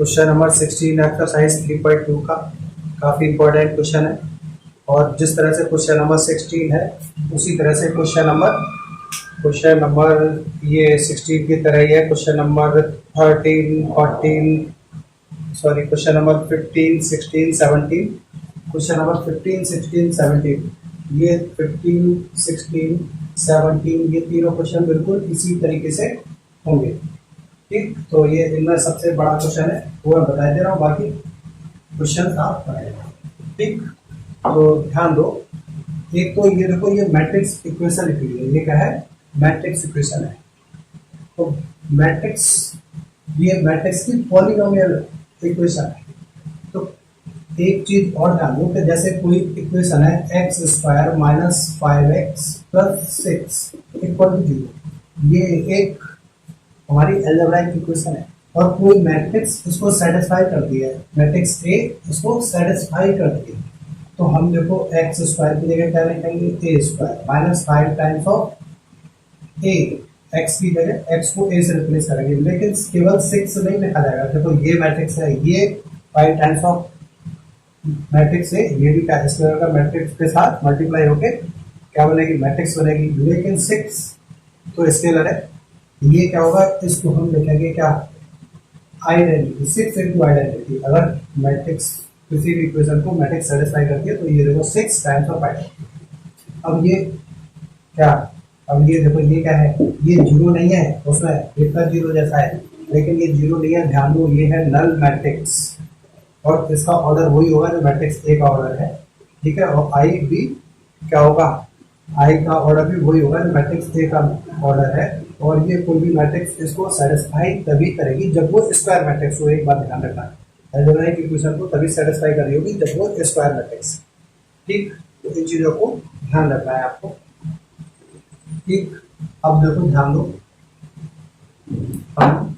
Question number 16 exercise 3.2 का काफ़ी important question है। और जिस तरह से क्वेश्चन नंबर 16 है उसी तरह से क्वेश्चन नंबर ये 16 की तरह ही है। Question number question number 15, 16, 17, question number 15, 16, 17, ये 15, 16, 17 ये तीनों क्वेश्चन बिल्कुल इसी तरीके से होंगे। ठीक, तो ये इनमें सबसे बड़ा क्वेश्चन है वो मैं बता दे रहा हूँ, बाकी क्वेश्चन आप पढ़ेगा। ठीक, तो ध्यान दो। एक तो ये देखो, ये मैट्रिक्स इक्वेशन लिखी हुई है। ये क्या है? मैट्रिक्स इक्वेशन है। तो ये मैट्रिक्स की पॉलिनोमियल इक्वेशन है। तो एक चीज और ध्यान दो कि जैसे कोई इक्वेशन है x square minus 5x plus 6 equal to 0, ये एक हमारी अलजेब्राइक इक्वेशन है। और कोई मैट्रिक्स इसको सेटिस्फाई करती है, मैट्रिक्स ए इसको सेटिस्फाई करती है। तो हम देखो एक्स स्क्वायर की जगह क्या लिखेंगे? A square minus 5 times of A. X की जगह एक्स को ए से रिप्लेस करेंगे, लेकिन केवल 6 नहीं लिखा जाएगा। देखो ये मैट्रिक्स है, ये 5 टाइम्स ऑफ मैट्रिक्स है, ये भी क्या स्क्वायर का मैट्रिक्स के साथ मल्टीप्लाई होके क्या बनेगी? मैट्रिक्स बनेगी। लेकिन 6 तो स्केलर है, ये क्या होगा? इसको हम लिखेंगे क्या? आइडेंटिटी। 6 into identity. अगर मैट्रिक्स किसी भी इक्वेशन को मैट्रिक्स सेटिस्फाई करती है तो ये देखो 6 टाइम्स ऑफ आइडेंटिटी। अब ये क्या? अब ये देखो ये क्या है? ये जीरो नहीं है, उसमें इतना जीरो जैसा है, लेकिन ये जीरो नहीं है। ध्यान दो, ये है नल मैट्रिक्स और इसका ऑर्डर वही होगा जो मैट्रिक्स ए का ऑर्डर है। ठीक है, और आई भी क्या होगा? आई का ऑर्डर भी वही होगा जो मैट्रिक्स ए का ऑर्डर है। और ये कोई भी मैट्रिक्स इसको सेटिस्फाई तभी करेगी जब वो स्क्वायर मैट्रिक्स हो। एक बात ध्यान रखना, अलजेब्राइक इक्वेशन को तभी सेटिस्फाई कर रही होगी जब वो स्क्वायर मैट्रिक्स। ठीक, तो इन चीजों को ध्यान रखना है आपको। ठीक, अब देखो ध्यान दो, हम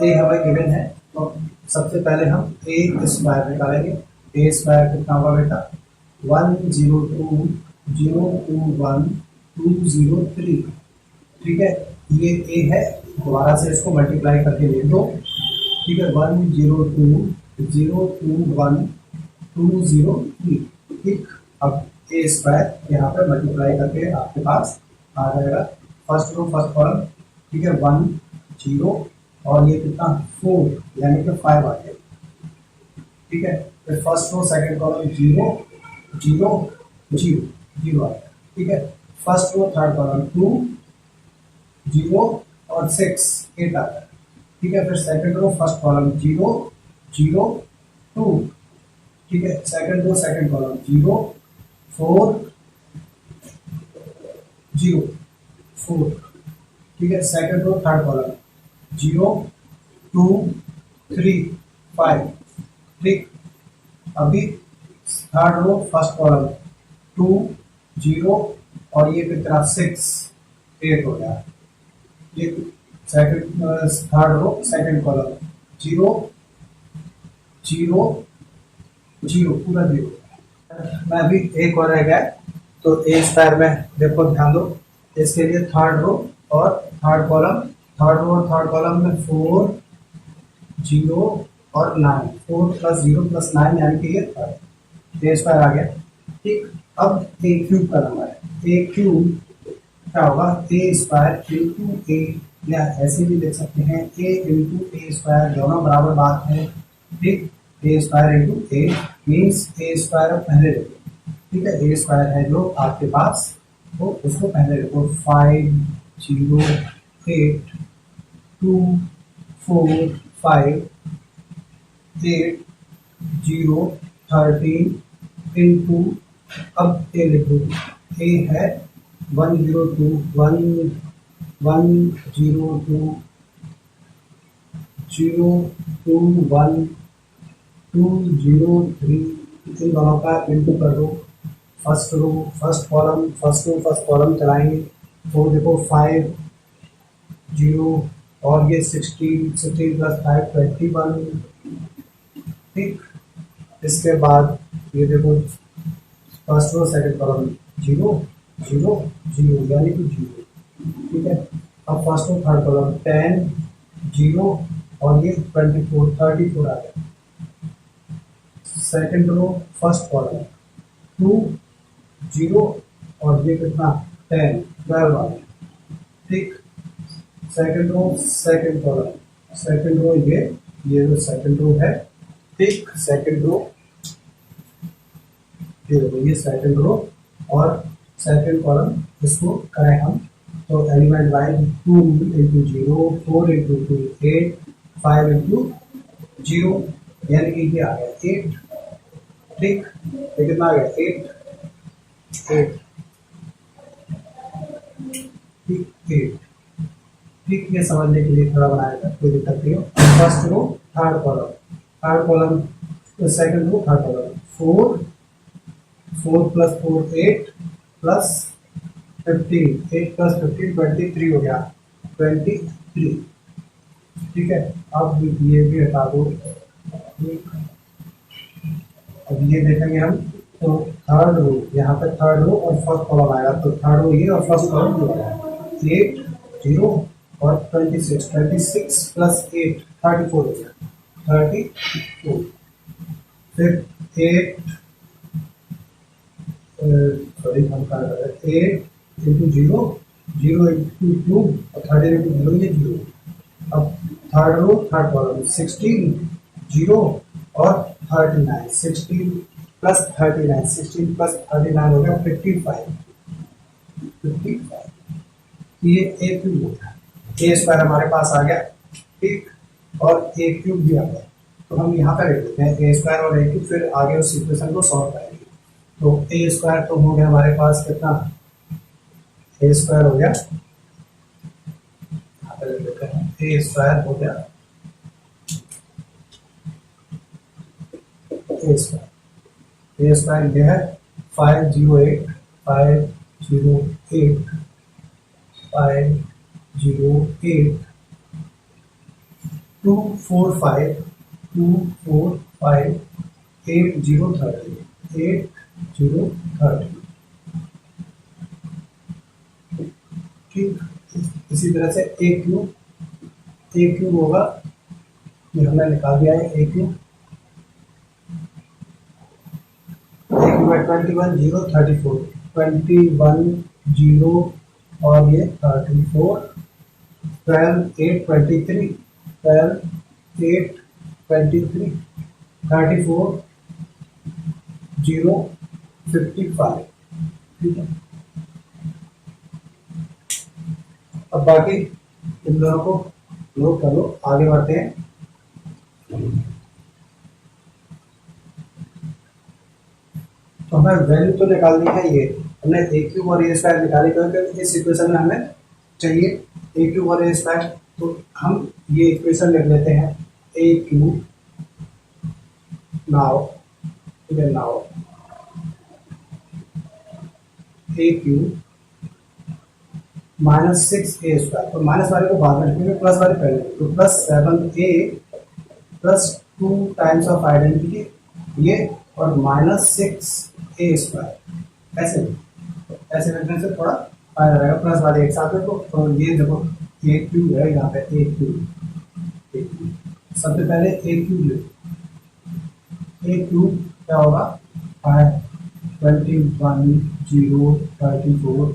ए हमें गिवन है तो सबसे पहले हम ए स्क्वायर निकालेंगे। ए स्क्वायर कितना होगा बेटा? 102.021.203। ठीक है, ये ए है, दोबारा से इसको मल्टीप्लाई करके लिख दो। ठीक है, 102.021.203। ठीक, अब ए स्क्वायर यहाँ पर मल्टीप्लाई करके आपके पास आ जाएगा। फर्स्ट रो फर्स्ट कॉलम, ठीक है, 1 0 और ये कितना? 4 यानी कि 5 आ गया। ठीक है, फिर फर्स्ट रो सेकंड कॉलम 0 0 0 0 आ गया। ठीक है, फर्स्ट रो थर्ड कॉलम 2 0 और 6 8 आ गया। ठीक है, फिर सेकंड रो फर्स्ट कॉलम 0 0 2। ठीक है, सेकंड रो सेकंड कॉलम 0 4 0 4। ठीक है, सेकंड रो थर्ड कॉलम 0 2 3 5। ठीक, अभी थर्ड रो फर्स्ट कॉलम 2 0 और ये कितना? 6 8 हो गया। ये second third row second column 0 0 0 पूरा 0। मैं अभी एक और रह गया, तो ए स्क्वायर में देखो ध्यान दो, इसके लिए थर्ड रो और थर्ड कॉलम में 4 0 और 9, 4 + 0 + 9 यानी कि ये ए स्क्वायर आ गया। ठीक, अब ए क्यूब का नंबर है। ए क्यूब क्या होगा? ए स्क्वायर इंटू ए, या ऐसे भी लिख सकते हैं ए इंटू ए स्क्वायर, दोनों बराबर बात है। ठीक, ए स्क्वायर इंटू ए मीन्स ए स्क्वायर पहले लिखो। ठीक है, ए स्क्वायर है जो आपके पास, तो उसको पहले लिखो। 5 0 8 2 4 5 8 0 13 इंटू, अब ए लिखो। ए है 102 102 021 203। इन दोनों का इंटू कर दो। फर्स्ट रो फर्स्ट कॉलम चलाएंगे तो देखो 5 0 और ये 16 + 5 21। ठीक, इसके बाद ये देखो फर्स्ट रो सेकंड कॉलम 0 0 0 यानी कि 0। ठीक है, अब फर्स्ट रो थर्ड कॉलम 10 0 और ये 24 34 आ गया। सेकंड रो फर्स्ट कॉलम 2 0 और ये कितना 10 12 आ गया। ठीक, second row second column second row ये जो सेकंड रो है, ठीक, सेकंड रो ये देखो ये सेकंड रो और सेकंड कॉलम इसको करें हम तो element wise 2 into 0 4 into 2 8 5 into 0 यानी कि ये आ गया 8। ठीक, ये कितना आ गया 8 ठीक 8। ठीक, ये समझने के लिए थोड़ा बनाया था, कोई दिक्कत नहीं हो। First row third column second row third column 4 plus 4 8 plus 15 8 plus 15 23 हो गया 23। ठीक है, अब ये भी हटा दो। अब ये देखेंगे हम तो थर्ड रो यहाँ पे थर्ड रो और फर्स्ट कॉलम आएगा तो थर्ड रो ये और फर्स्ट कॉलम ये 8 0 और 26 प्लस 8 34 हो गया 34। फिर 8 सॉरी हम क्या कर रहे हैं 8 इंटू 0 0 इंटू 2 और 13 इंटू 0 ये 0। अब थर्ड रो थर्ड कॉलम 16 0 और 39 16 प्लस 39 हो गया 55 ये ए क्यूब हो गया। ए स्क्वायर हमारे पास आ गया। ठीक, और ए क्यूब भी आ गया तो हम यहाँ पे रख देते हैं ए स्क्वायर और ए क्यूब, फिर आगे उस इक्वेशन को सॉल्व करेंगे। तो ए स्क्वायर तो हो गया हमारे पास कितना ए स्क्वायर हो गया यहाँ पे लिख देते हैं ए स्क्वायर हो गया ए स्क्वायर ये है 508 508 508 245 245 8030 8030। ठीक, इसी तरह से ए क्यूब होगा, ये हमने निकाल दिया है ए क्यूब है 21 0 34 21 0 और ये 34 12 8 23 12 8 23 34 0 55। ठीक है, अब बाकी इन दोनों को नोट कर लो, आगे बढ़ते हैं। तो हमें वैल्यू तो निकालनी है, ये हमने ए क्यूब और ए स्क्वायर निकाली क्योंकि इस इक्वेशन में हमें चाहिए ए क्यूब और ए स्क्वायर। तो हम ये इक्वेशन लिख लेते हैं ए क्यूब नाउ ए क्यूब -6 ए स्क्वायर, तो माइनस वाले को बाद में लिखेंगे, प्लस वाले पहले। तो plus 7a plus 2 times of identity ये और -6 ए स्क्वायर ऐसे लिखने से थोड़ा फायदा रहेगा। प्लस वाले एक साथ में तो ये देखो ए क्यूब है यहाँ पे ए क्यूब सबसे पहले ए क्यूब लिखो। ए क्यूब क्या होगा 21 0 34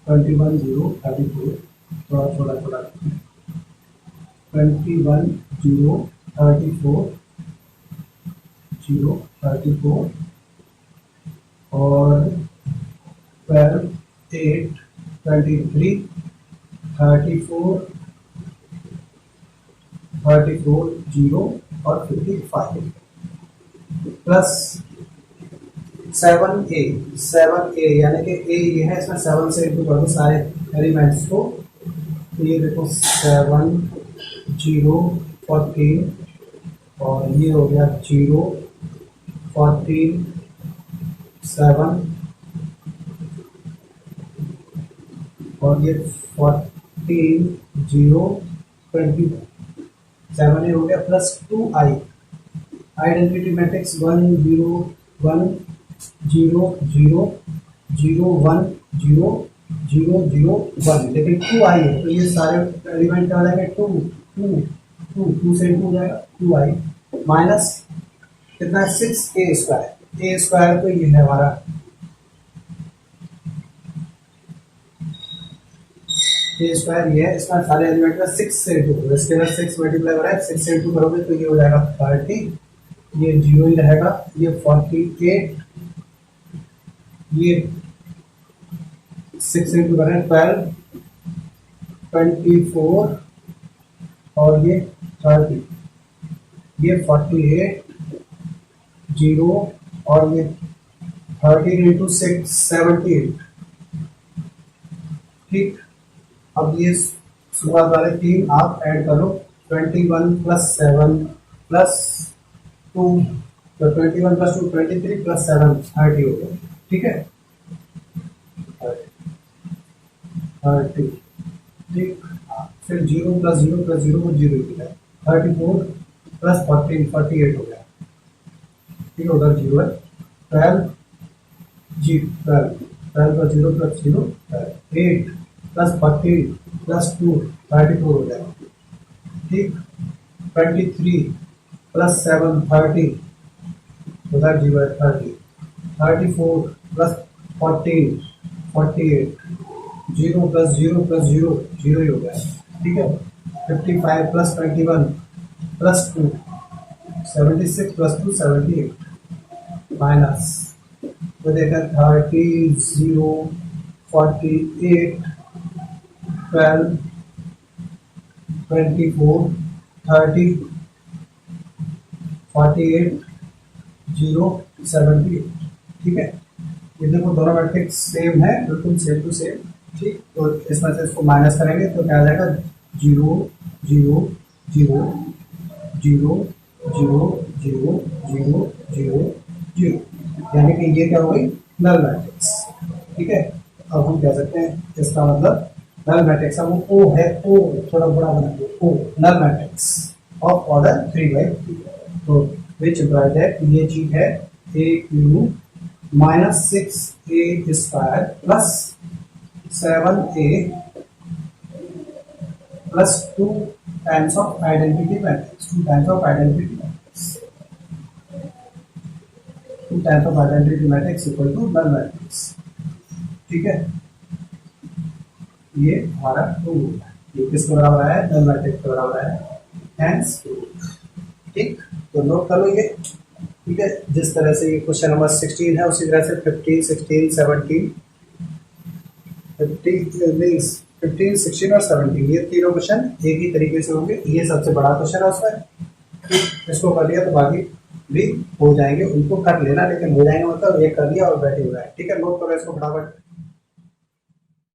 21 0 34 थोड़ा 21 0 34 0 34 और 12 8 23 34 0 और 55 प्लस 7a यानी कि a ये है, इसमें 7 से इंटू कर दो सारे एलिमेंट्स को। तो ये देखो 7 0 14 और ये हो गया 0 14 7 और ये 14 0 21 7 हो गया प्लस 2i आइडेंटिटी मैट्रिक्स 1 0 1 0 0 0 1 0 0 0 1 लेकिन 2 आई है तो ये सारे एलिमेंट क्या हो जाएंगे 2 2 टू से इंटू हो जाएगा 2i माइनस कितना है 6a स्क्वायर तो ये है हमारा ए स्क्वायर, ये है इसका सारे एलिमेंट का 6 से इंटू करो, इसके बाद 6 मल्टीप्लाई हो रहा है 6 से इंटू करोगे तो ये हो जाएगा 30, ये 0 ही रहेगा, ये 48, ये 6 से इंटू करें 12, 24 और ये 30, ये 48, 0 और ये 13 इंटू 6 78। ठीक, अब ये शुरुआत वाले 3 आप ऐड करो, 21 प्लस 7 प्लस 2, तो 21 प्लस 2 23 प्लस 7 30 हो गया। ठीक है 30, ठीक, फिर 0 प्लस 0 प्लस 0 को 0 हो गया, 34 प्लस 14 48 हो गया। ठीक है, उधर 0 है, 12 प्लस 0 प्लस 0 8 प्लस 14 प्लस 2 34 हो जाएगा। ठीक, 23 प्लस 7 30, उधर 0 है 30, 34 प्लस 14 48, 0 प्लस 0 प्लस 0 0 ही हो गया। ठीक है, 55 प्लस 21 प्लस 2 76 प्लस 2 78 माइनस तो देखा 30 0 48 12 24 30 48 0 78। ठीक है, ये देखो दोनों मैट्रिक्स सेम है, बिल्कुल सेम टू सेम। ठीक, तो इसमें से इसको माइनस करेंगे तो क्या आ जाएगा 0 0 0 0 0 0 0 0 0, यानी कि ये क्या हो गई नल मैट्रिक्स। ठीक है, अब हम कह सकते हैं इसका मतलब नल मैट्रिक्स, अब वो ओ है, ओ थोड़ा बड़ा बना दो, O null matrix of order 3/3। तो विच इम्प्लाइज दैट ये चीज है A Q minus 6a square plus 7a plus 2 times of identity matrix, 2 times of identity matrix, 2 times of identity matrix equal to null matrix. ठीक है, ये हमारा true है, ये किसके बराबर है नल मैट्रिक्स के बराबर है, हेंस ट्रू। ठीक, तो नोट कर लो ये। ठीक है, जिस तरह से ये क्वेश्चन नंबर 16 है उसी तरह से 15 16 17 15 16 और 17 ये तीनों क्वेश्चन एक ही तरीके से होंगे। ये सबसे बड़ा क्वेश्चन है उसमें, ठीक, इसको कर लिया तो बाकी भी हो जाएंगे, उनको कर लेना, लेकिन हो जाएंगे मतलब एक कर लिया और बैठे हुए हैं। ठीक है, नोट करो इसको फटाफट।